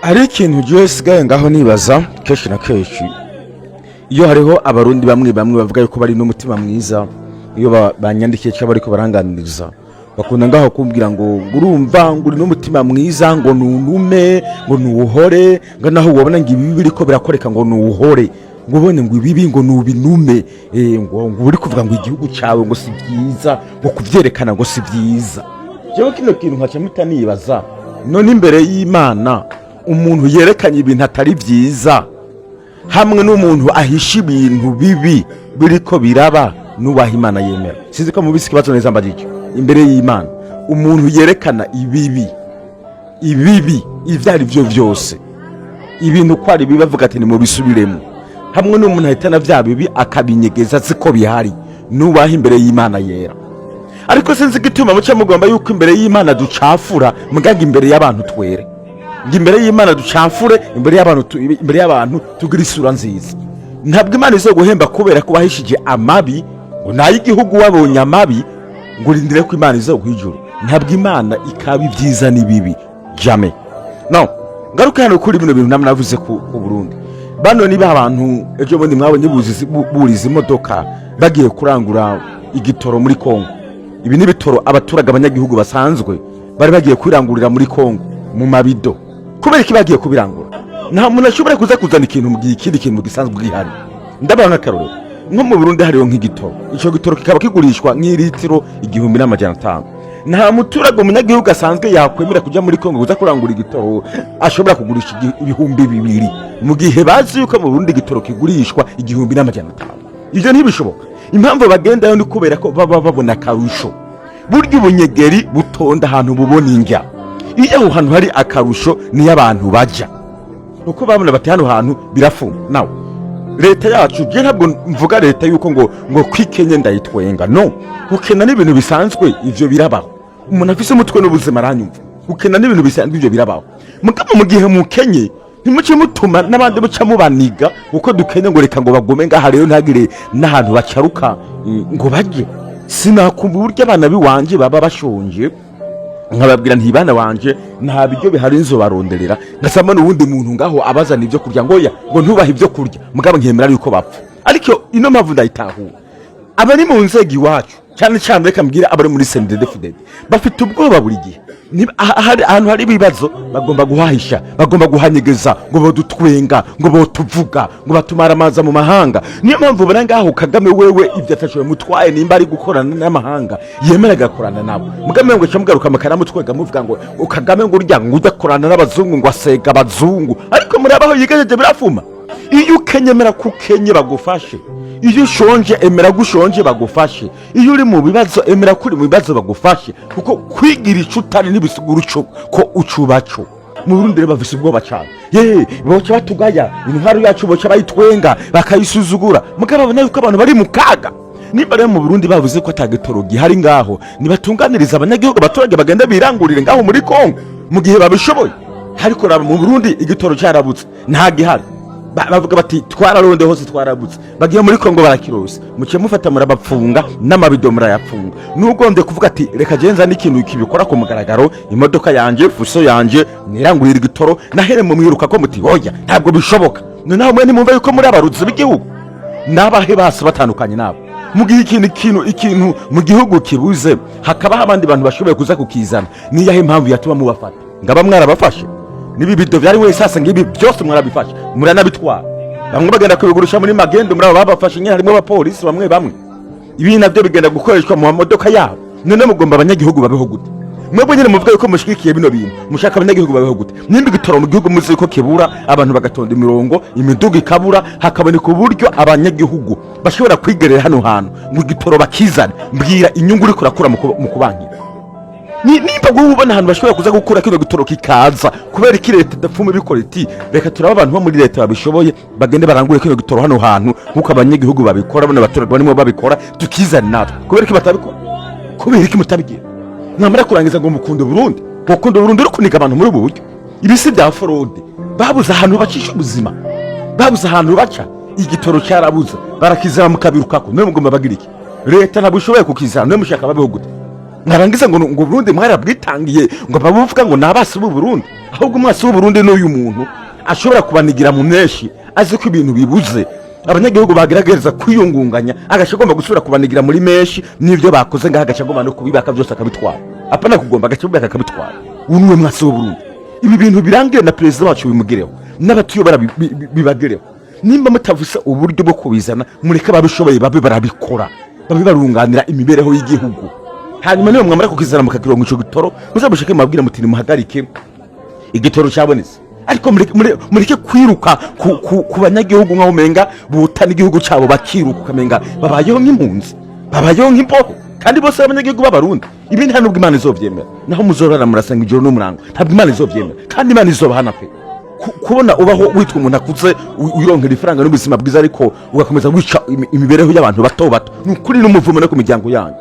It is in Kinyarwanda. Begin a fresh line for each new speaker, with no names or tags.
hari ikintu gihe sigaye ngaho nibaza kenshi na kenshi iyo hariho abarundi bamwe bavuga yuko bari n'umutima mwiza iyo banyandikiye cyangwa bariko baranganiriza bakunda ngaho kumbwira ngo urumva ngo uri n'umutima mwiza ngo nunume ngo nuhore ngo naho wabona ngo ibi biriko birakoreka ngo nuhore ngo ubone ngo ibi ngo nubinume ngo uri kuvuga ngo igihugu cyawe ngo si byiza ngo kuvyerekana ngo si byiza. Jewe kino kintu nkaca mutanibaza none imbere y'Imana umuntu yerekanye ibintu atari byiza hamwe n'umuntu ahisha ibintu bibi biriko biraba nubaha Imana yemera. Sizi ko mubisi kibazo neza mbajije imbere y'Imana umuntu yerekana ibibi ivyari byo byose ibintu kwari bibavuga ati ni mu bisubiremo hamwe n'umuntu ahitana vya bibi akabinyegeza ziko bihari nubaha imbere y'Imana yera. Ariko sinzi gituma muce mugomba yuko imbere y'Imana ducafura mugaga imbere y'abantu twere imbere y'Imana ducafure imbere y'abantu tugira isura nziza. Ntabwo Imana izo guhemba kubera ko wahishije amabi ngo nayi igihugu wabonye amabi ngo urindire ko Imana izo guhijura. Ntabwo Imana ikabi byiza ni bibi jamais. No ngaruka hano kuri bino bintu namwe navuze ku Burundi bano niba abantu ejo bundi mwabonye buriza imodoka bagiye kurangura igitoro muri Kongo. Ibi ni bitoro abaturaga abanyagihugu basanzwe bari bagiye kwirangurira muri Kongo mu mabido. Kubera iki bagiye kubirangura? Nta muntu ashobora kuzana ikintu mu ikindi kintu gisanzwe gihari. Ndabana karoro nko mu Burundi hariyo nk'igitoro. Ico gitoro kikaba kigurishwa nk'ilitiro 1500. Nta muturaga umunyagihugu asanzwe yakwemera kuja muri Kongo kuza kurangura igitoro ashobora kugurisha 2000 mu gihe bazi yuko mu Burundi igitoro kigurishwa 1500. Ivyo ntibishoboka. Impamvu bagendayo ni kubera ko baba babona karusho. Burya ubunyegeri butonda ahantu bubona ingya. Iyo aho hantu hari akarusho ni y'abantu baja. Uko babona bati hano hantu birafuma. Nawe leta yacu je ntabwo mvuga leta yuko ngo kwikenye ndayitwenga. No. Ukena n'ibintu bisanzwe ivyo birabaho. Umuntu afise umutwe n'ubuzima aranyumva. Ukena n'ibintu bisanzwe ivyo birabaho. Mugabo mu gihe mukenye ntimuce mutuma n'abandi buca mubaniga uko dukenye ngo reka ngo bagome ngaha rero ntagire n'ahantu bacaruka ngo baje. Sinakumva buryo abana biwanje baba bashonje nkababwira nti bana wanje nta biryo bihari nzo baronderera ngasama n'ubundi muntu ngaho abazana ivyo kurya ngoya ngo ntubaha ivyo kurya mugabo nkemera yuko bapfa. Ariko ino mpavu ndayitahura abari mu nzego iwacu cyane reka mbwira abari muri CNDD-FDD bafite ubwoba buri gihe ahantu hari ibibazo bagomba guhahisha bagomba guhanyegeza ngo bodutwenga ngo botuvuga ngo batumara amaza mu mahanga. Niyo mpamvu barangaho Kagame wewe ivyo atashoye mutwaye nimba ari gukorana n'amahanga yemera gakorana nabo Mugame ngo cyamugaruka makara mutwega muvuga ngo Kagame ngo urya ngo udakorana n'abazungu ngo asega abazungu ariko muri abaho yigejeje birafuma. Iyo ukenyemera kukenye bagufashe iyo ushonje emera gushonje bagufashe iyo uri mu bibazo emera kuri mu bibazo bagufashe kuko kwigira icutari nibisigura ko ucubaco. Mu Burundi rero bafise ubwoba cyane boca batugaya intwaro yacu boca bayitwenga bakayisuzugura mugabo babona yuko abantu bari mu kaga. Niba rero mu Burundi bavuze ko atagitoro gihari ngaho nibatunganiriza abanyagihugu abaturage bagenda birangurire ngaho muri Kongo mu gihe babishoboye. Ariko raba mu Burundi igitoro cyarabutse nta gihari bavuga bati twararonde hose twarabutse bagiye muri Kongo barakirose muce mufata murabapfunga n'amabido murayapfunga. Nugombye kuvuga ati reka genza n'ikintu kibikora ku mugaragaro imodoka yanje fuso yanje nirangurira igitoro nahere mu mwiruka ko muti hoya ntabwo bishoboka. Noneho mwe nimumva yuko muri abaruzi b'igihugu nabahe base batandukanye nabo mu gihe ikintu mu gihugu kibuze hakaba abandi bantu bashoboye kuza kukizana. Niyahe impamvu yatuma mubafata ngaba mwarabafashe nibi bido byari we sasa ngibi byose mwarabifashe muranabitwara bamwe bagenda kubigurisha muri magendo muri abo babafashe nyine harimo abapolisi bamwe ibi navyo bigenda gukoreshwa mu modoka yabo. None mugomba abanyagihugu babeho gute? Mwebwe nyine muvuga yuko mushikikiye bino bintu mushaka abanyagihugu babeho gute? Nimba igitoro mu gihugu muzi ko kibura abantu bagatonda imirongo imiduga ikabura hakaboneka uburyo abanyagihugu bashobora kwigerera hano hantu ngo igitoro bakizana mbwira inyungu uri kurakura mu kubankira. Nimba ubona ahantu bashobora kuza gukura kino gitoro kikaza kubera iki leta idapfuma ibikora iti reka turaba abantu bo muri leta babishoboye bagende barangure kino gitoro hano hantu nkuko abanyagihugu babikora bane abaturage barimo babikora tukizana natwe kubera iki batabikora kubera iki mutabigira mwamara kurangiza ngo mukunda Burundi uri kuniga abantu muri ubu buryo. Ibisi bya fraude babuze ahantu bacisha ubuzima babuze ahantu baca igitoro cyarabuza barakizana mukabirukako none mugomba bagira iki? Leta ntabwo ishoboye kukizana none mushaka babeho gute? mwarangiza ngo Burundi mwarabwitangiye ngo babuvuga ngo nabasi b'u Burundi, ahubwo umwasi w'u Burundi n'uyu muntu ashobora kubanigira mu meshi azi ko ibintu bibuze abanyagihugu bagerageza kwiyungunganya agace agomba gusubira kubanigira muri meshi n'ibyo bakoze ngaha agace agomba no kubibaka byose akabitwara apana kugomba agace kubaka akabitwara. Unuwe mwasi w'u Burundi ibi bintu birangire na president wacu bimugireho n'abatuyobora bibagireho. Nimba mutavusa uburyo bwo kubizana mureka babishoboye babe barabikora babe barunganira imibereho y'igihugu, hanyuma niyo mwamara kukizana mukakirongo ico gitoro muzabushike mabwira mutini muhagarike igitoro cyabonetse. Ariko mureke kwiruka ku banyagihugu nkaho menga butana igihugu cyabo bakiruka ukamenga babayeho nk'impunzi babayeho nk'impoho kandi bose abanyagihugu b'abarundi. Ibindi nta nubwo Imana izovyemera, naho muzorara murasanga ijoro n'umurango ntabwo Imana izovyemera kandi Imana izobahana pe. Kubona ubaho witwa umuntu akuze wironkera ifaranga n'ubuzima bwiza ariko ugakomeza wica imibereho y'abantu bato bato, ni ukuri n'umuvumo no ku miryango yanyu.